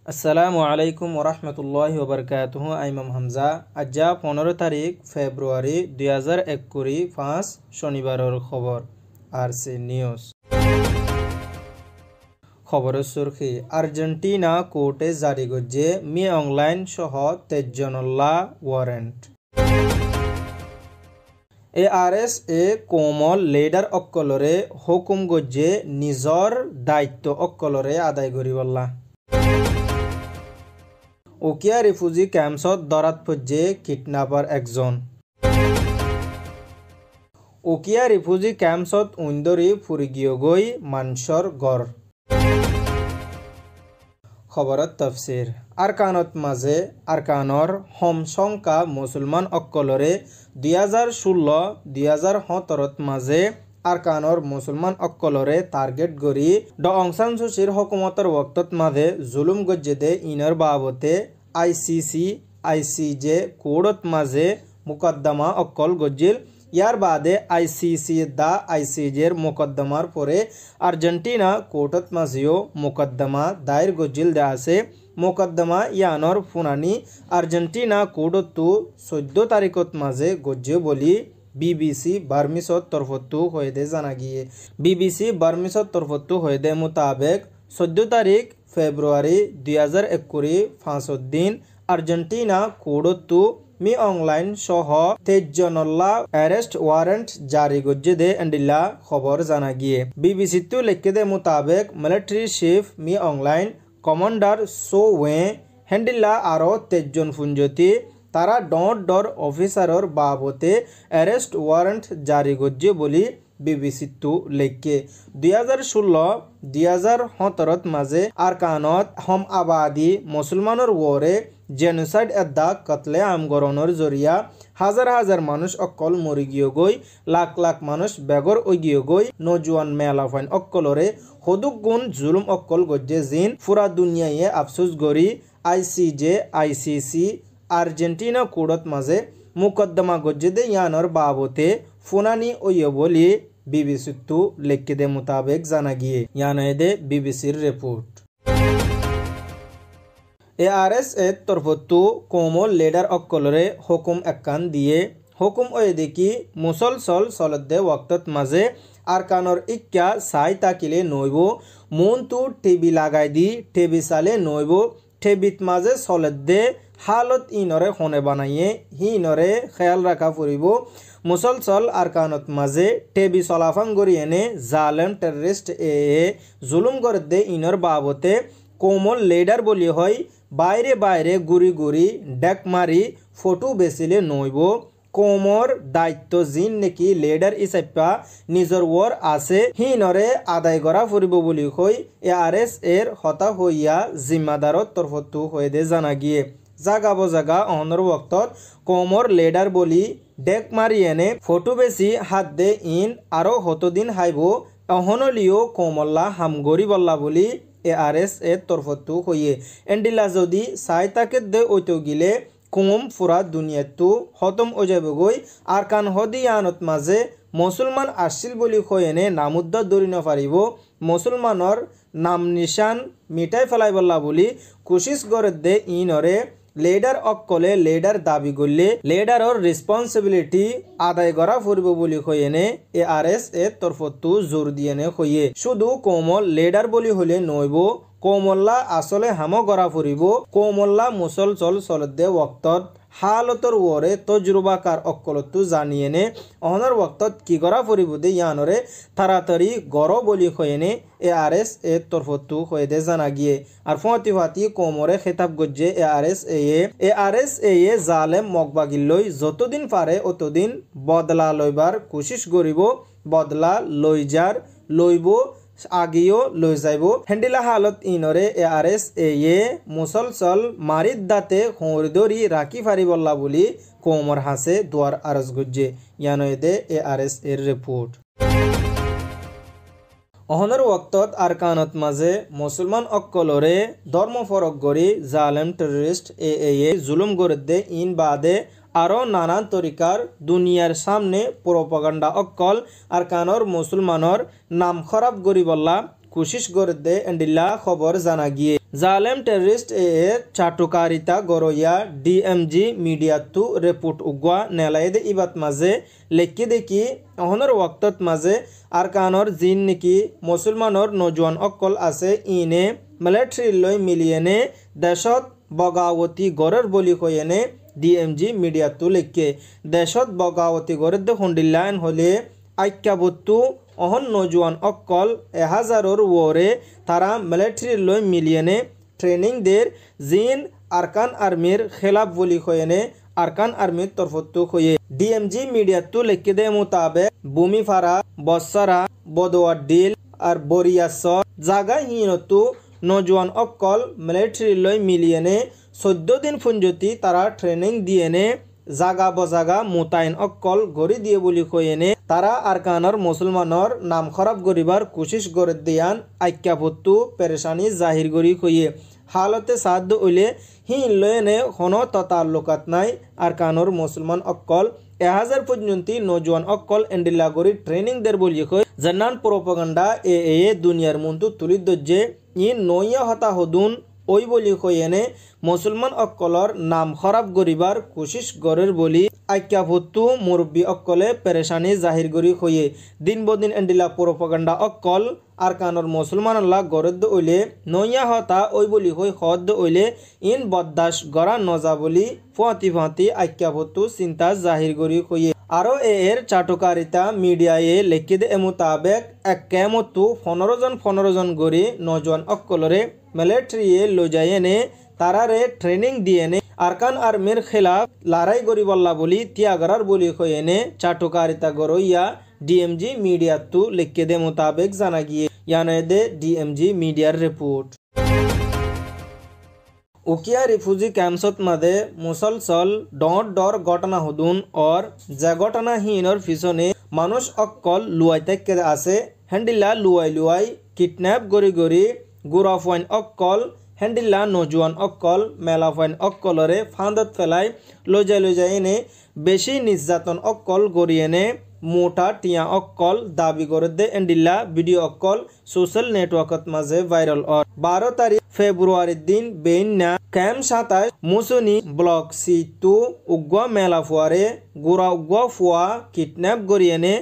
আসসালামু আলাইকুম ওরহমতুল্লাহি ওবরকাতুহু। আইমাম হামজা। আজ্জা 15 তারিখ ফেব্রুয়ারি 2021 শনিবারের খবর আরসি নিউজ। খবরের সুরখি আর্জেন্টিনা কোর্টে জারি করছে মি অনলাইন সহ 23 জনল্লা ওয়ারেন্ট। ARS এ কোমল লেডার অক্কলরে হুকুম গজ্জে নিজর দায়িত্ব অক্কলরে আদায় করিবল্লা। ওকিয়া রিফিউজি ক্যাম্পসত দরাত পড়ছে কিডন্যাপার একজন। ওকিয়া রিফিউজি ক্যাম্পসত উইন্দরি ফুরি গিয়ে গই মানসর গড়। খবরত তফসির আরকানত মাঝে আরকানর হম সংখ্যা মুসলমান অক্কলরে 2016-2017 মাঝে আরকানর মুসলমান অক্কলরে টার্গেট গড়ি ড অং সান সুচির হকুমতর ওক্তত মাঝে জুলুম গজ্জেদে ইনর বাবতে ICC কোড়ত মাঝে মুকদ্দমা অক্কল গজ্জিল। ইয়ার বাদে ICCর মুকদ্দমার পরে আর্জেন্টিনা কোর্টত মাঝেও মুকদ্দমা দায়ের গজ্জিল দে আছে। মুকদ্দমা ইয়ানর ফুনানি আর্জেন্টিনা কোর্টতো 14 তারিখত মাঝে গজ্জে বলি BBC বার্মিসর তরফতো হয়েদে জানা গিয়ে। BBC বার্মিসর তরফতো হয়েদে মোতাবেক 14 তারিখ ফেব্রুয়ারি 2021 5 দিন আর্জেন্টিনা কোর্টতো মি অনলাইন সহ 23 জনল্লা অ্যারেস্ট ওয়ারেন্ট জারি গজ্জে দে এন্ডিল্লা খবর জানা গিয়ে। BBC তো লিখে দে মোতাবেক মিলিটারি চিফ মি অনলাইন কমান্ডার সো ওয়ে হেন্ডিল্লা আরো 23 জন ফুঞ্জতি তারা ডর অফিসারর বাবতে অ্যারেস্ট ওয়ারেন্ট জারি গজ্জে বলি BBC তো লেখে। 2016-2017 মাঝে আরকানত হম আবাদি মুসলমানের ওরে জেনোসাইড এদ্দা কতলে আমগরণর জরিয়া হাজার হাজার মানুষ অক্কল মরি গিয়ে গই লাখ লাখ মানুষ বেগর ওই গিয়ে গই নজওয়ান মেলাফাইন অক্কলরে হদুক গুণ জুলুম অক্কল গজ্জে জিন ফুরা দুনিয়ায় আফসোস গরি ICC আর্জেন্টিনা কোর্টত মাঝে মুকদ্দমা গজ্জে দে ইয়ানর বাবতে ফুনানি ওইয়ে বলি BBC তো লিখে দে মোতাবেক জানা গিয়ে। ইয়ানে দে BBCর রিপোর্ট। ARS এর তরফতো কোমল লেডার অক্কলরে হুকুম একান দিয়ে হুকুম ওয়ে দেখি মুসলসল সলদে ওয়াক্তত মাঝে আরকানর ইক্কা সাই তাকিলে নইব মন তো টেবি লাগাই দি টেবি সালে নইব টেবিত মাঝে সলদে হালত ইনরে হনে বানাইয়ে হিনরে খেয়াল রাখা ফুরিব। মুসলসল আরকানত মাঝে টেবি চলাফাং গড়ি এনে জালেম টেররিস্ট জুলুম করে দে ইনর বাবতে কোমল লেডার বলি হয় বাইরে গুড়ি ডেক মারি ফটো বেচিলে নইব। কোমর দায়িত্ব জিন নেকি লেডার ইসাইপা নিজর ওর আছে হিনরে আদায় করা ফুরিব বলি কই ARS এর হতা হইয়া জিম্মাদারত তরফতো হয়ে দে জানা গিয়ে। জাগা বজাগা অহনর বক্তত কোমর লেডার বলি ডেক মারি এনে ফটো বেশি হাত দে ইন আরো হতদিন হাইব অহনলিও কোমল্লা হামগরি বল্লা বলি ARS এর তরফতো হইয়ে এন্ডিলা যদি সাই তাকে দে ওইতো গিলে কুম ফুরা দুনিয়াতো খতম ও যাবে গই আর কান হদিয়ানত মাঝে মুসলমান আসছিল বলি কয়েনে নামুদ্দা দরি নপারিব মুসলমানর নাম নিশান মিটাই ফেলাই বল্লা বলি কোশিশ করে দে ইনরে লেডার অক্কলে লেডার দাবি করলে লেডারর রেসপন্সিবিলিটি আদায় করা ফুরিব বলি কয়েনে ARS এর তরফতো জোর দিয়েনে কইয়ে। শুধু কোমল লেডার বলি হলে নইব কোমল্লা আসলে হামো গড়া ফুরিব কোমল্লা মুসলসল সলদে ওক্তত হালতর ওরে তজরুবাকার অক্কলতো জানিয়ে নে অহনর ওক্তত কি গড়া ফুরিব দে ইয়ানরে তাড়াতাড়ি গড় বলি কয়েনে ARS এর তরফতো হয়ে দে জানা গিয়ে। আর ফাতি কোমরে খেতাব গজ্জে ARS জালেম মকবাগিল যতদিন পারে অতদিন বদলা লইবার কোশিশ করিব বদলা লইব আগিও লই যাইব হেন্ডিলা হালত ইনরে ARS মুসলসল মারিদ দাতে হরিদরি রাখি ফারি বল্লা বলি কোমর হাসে দুয়ার আরজ গজ্জে। ইয়ানয়ে দে ARS এর রিপোর্ট। অহনর ওক্তত আরকানত মাঝে মুসলমান অক্কলরে ধর্ম ফরক গড়ি জালেম টেররিস্ট জুলুম করে দে ইন বাদে আরো নানান তরিকার দুনিয়ার সামনে প্রোপাগান্ডা অক্কল আরকানর মুসলমানর নাম খারাপ গরি বল্লা কোশিশ করতে এন্ডিল্লা খবর জানা গিয়ে জালেম টেররিস্ট এর চাটুকারিতা গরইয়া ডিএমজি মিডিয়াতু রিপোর্ট উগা নেলাইদে ইবাত মাঝে লেখি দেখি অহনর ওয়াক্তত মাঝে আরকানর জিন নিকি মুসলমানর নজওয়ান অকল আছে ইনে মিলিটারি লই মিলিয়েনে দেশত বগাওতি গড়ের বলি কয়েনে ডিএমজি মিডিয়াতু লেখে দেশত বগাওতি গড়ের দে হন্ডিল্লান হলে আইক্যাবত্তু অহন নজওয়ান অকল 1000 ওরে তারা মিলিটারি লই মিলিয়েনে ট্রেনিং দের জিন আরকান আর্মির খেলাফ বলি কয়েনে আরকান আর্মির তরফত্তু কয়ে ডিএমজি মিডিয়াতু লেখে দে মোতাবেক ভূমিফারা বৎসরা বদওয়াডিল আর বরিয়াস জাগা হিনতু নজওয়ান অকল মিলিটারি লই মিলিয়েনে 14 দিন ফুঞ্জতি তারা ট্রেনিং দিয়েনে জাগা বজাগা মোতায়েন অকল গড়ি দিয়ে বলি কয়েনে তারা আরকানর মুসলমানর নাম খারাপ করিবার কোশিশ করে দিয়ান আইক্যাপত্তু পেরেশানি জাহির করি কইয়ে হালতে সাধ্য হইলে হিন লয়েনে হন তাল্লুকাত নাই আরকানর মুসলমান অকল 1000 পর্যন্ত নজওয়ান অকল এন্ডিল্লা গড়ি ট্রেনিং দের বলি কই জান্নান প্রোপাগান্ডা এ দুনিয়ার মন্তু তুলি দজ্জে ইন নইয়া হতা হদুন ওই বলি কয়েনে মুসলমান অকলর নাম খারাপ করিবার কোশিশ গরের বলি আইক্যাভত্তু মুরব্বী অকলে পেরেশানি জাহির করি কয়ে দিন বদিন এন্ডিলা প্রোপাগান্ডা অকল আরকানর মুসলমান আল্লাহ গরদ ওইলে নইয়া হতা ওই বলি হই হদ ওইলে ইন বদাস গড়া নজা বলি ফাঁতি আইক্যাভত্তু চিন্তা জাহির করি কয়ে আরও এর চাটুকারিতা মিডিয়ায়ে লেখি দে মোতাবেক এক কেমতু 15 জন গড়ি নজওয়ান অকলরে মিলিটারিয়ে লজায়েনে তারারে ট্রেনিং দিয়েনে আরকান আর্মির খেলাফ লড়াই করিবল্লা বলি ত্যাগরার বলি কয়েনে চাটুকারিতা গরইয়া ডিএমজি মিডিয়াতু লেখি দে মোতাবেক জানা গিয়ে ইয়ানে দে ডিএমজি মিডিয়ার রিপোর্ট উকিয়া রিফিউজি ক্যাম্পসত মাদে মুসলসল ডর ঘটনা হদুন और যে ঘটনা হিনর পিছনে মানুষ অকল লুয়াইতে আছে হ্যান্ডিল্লা লুয়াই কিডন্যাপ গরি গুরাফওয়াইন অকল হ্যান্ডিল্লা নজওয়ান অকল মেলাফওয়াইন অকলরে ফাঁদত ফেলাই লজাই এনে বেশি নির্যাতন অকল গড়িয়েনে মোটা টিয়া অকল দাবি করে দে এন্ডিল্লা ভিডিও অকল সোশ্যাল নেটওয়ার্কত মাঝে ভাইরাল और 12 তারিখ ফেব্রুয়ারির দিন বেইনা ক্যাম্প 27 মুসুনি ব্লক সি2 উগ্গা মেলা ফুয়ারে গোরা উগ্গা ফুয়া কিডন্যাপ গড়িয়েনে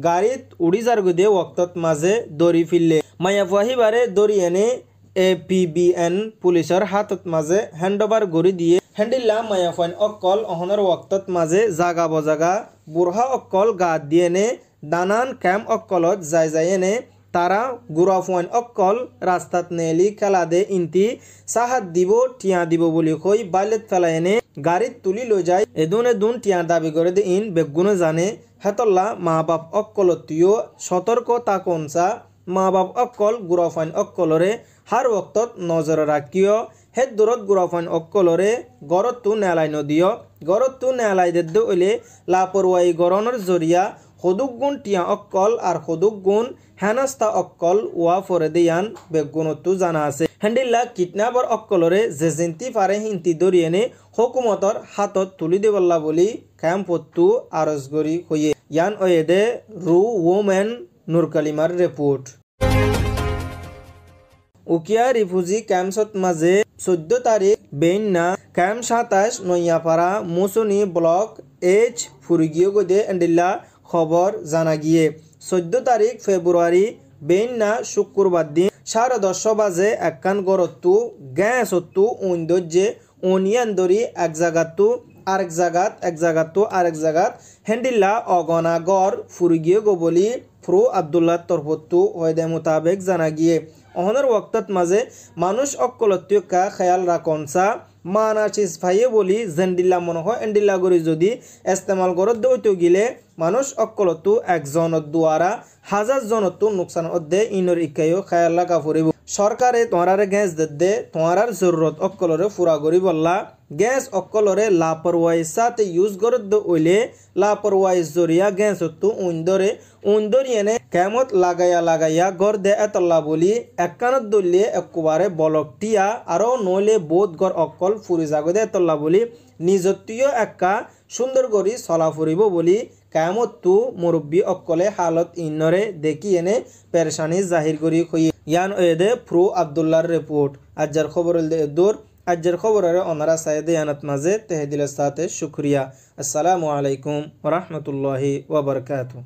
গাড়িত উড়ি যার গদে ওয়াক্তত মাঝে দড়ি ফিরলে মায়াফাহি বারে দড়ি এনে APBN পুলিশের হাতত মাঝে হ্যান্ডওভার গড়ি দিয়ে হ্যান্ডিল্লা মায়াফাইন অকল অহনের ওয়াক্তত মাঝে জাগা বজাগা বুরহা অকল গা দিয়েনে দানান ক্যাম্প অকলত যায়নে তারা গুরাফওয়াইন অকল রাস্তাত নেলি খেলা দে ইন্তি সাহাত দিব টিয়া দিব বলি কই বাইলেত ফেলায়নে গাড়িত তুলি লো যায় এদুন টিয়া দাবি করে দে ইন বেগুনে জানে হেতল্লা মা বাপ অকলতিও সতর্ক তাকনসা মা বাপ অকল গুরাফাইন অকলরে হার ওয়াক্তত নজর রাখিও হে দূরত গুরাফাইন অকলরে গরতু নেলাই নদিও গরতু নেলাই দেদ্দ ওইলে লাপরওয়াই গরনের জরিয়া হদুগুণ টিয়া অকল আর হদুগুণ হেনাস্তা অকল ওয়া ফরে দিয়ান বেগুণতু জানা আছে হ্যান্ডিল্লা কিডন্যাপর অকলরে জেজিন্তি পারে হিন্তি দরিয়েনে হুকুমতর হাতত তুলি দেবল্লা বলি ক্যাম্পত্তু আরজগরি হইয়ে ইয়ান ওয়েদে রু ওমেন নুরকালিমার রিপোর্ট উকিয়া রিফিউজি ক্যাম্পসত মাঝে 14 তারিখ বেইনা ক্যাম্প 27 নইয়াপাড়া মুসুনি ব্লক এইচ ফুরিগিও গদে এন্ডিল্লা খবর জানা গিয়ে 14 তারিখ ফেব্রুয়ারি বেইনা শুক্রবার দিন 10:30 বাজে একান গরতু গ্যাসতু উইন্ডোজে ওনিয়ান দরি এক জায়গাতু আরেক জায়গাত হ্যান্ডিল্লা অগনাগর ফুরিগিও গো বলি ফ্রু আব্দুল্লাহ তরফত্তু হয়দে মোতাবেক জানা গিয়ে অহনের ওয়াক্তত মাঝে মানুষ অকলত্য কা খেয়াল রাখনসা মানা চিজ ভাইয়ে বলি জেন্ডিল্লা মনে হয় এন্ডিল্লা গরি যদি ইস্তেমাল করত দইতো গিলে মানুষ অকলত্য একজনত দুয়ারা 1000 জনত্য নুকসান অদে ইনর ইকাইও খেয়াল রাখা ফুরিব সরকারে তোমারারে গ্যাস দে তোমারার জরুরত অকলরে ফুরা করি বললা গ্যাস অকলরে লাপরওয়াই সাথে ইউজ করত ওইলে লাপরওয়াই জরিয়া গ্যাস তো উইন্দরিয়েনে কেমত লাগাইয়া গর দে এতল্লা বলি একানত দলিয়ে একবারে বলকটিয়া আরো নইলে বোধ গর অকল ফুরি জাগো দে এতল্লা বলি নিজতীয় একা সুন্দর করি চলা ফুরিব বলি কেমত তু মুরব্বী অকলে হালত ইন্নরে দেখি এনে পেরেশানি জাহির করি হইয়ে ইয়ান ওয়েদে প্রো আব্দুল্লাহর রিপোর্ট আজ্জার খবর দে দূর আজ্জার খবরের অনারা সাইদে আনাত মাঝে তেহদিলের সাথে শুক্রিয়া। আসসালামু আলাইকুম ওয়া রাহমাতুল্লাহি ওয়া বারাকাতুহু।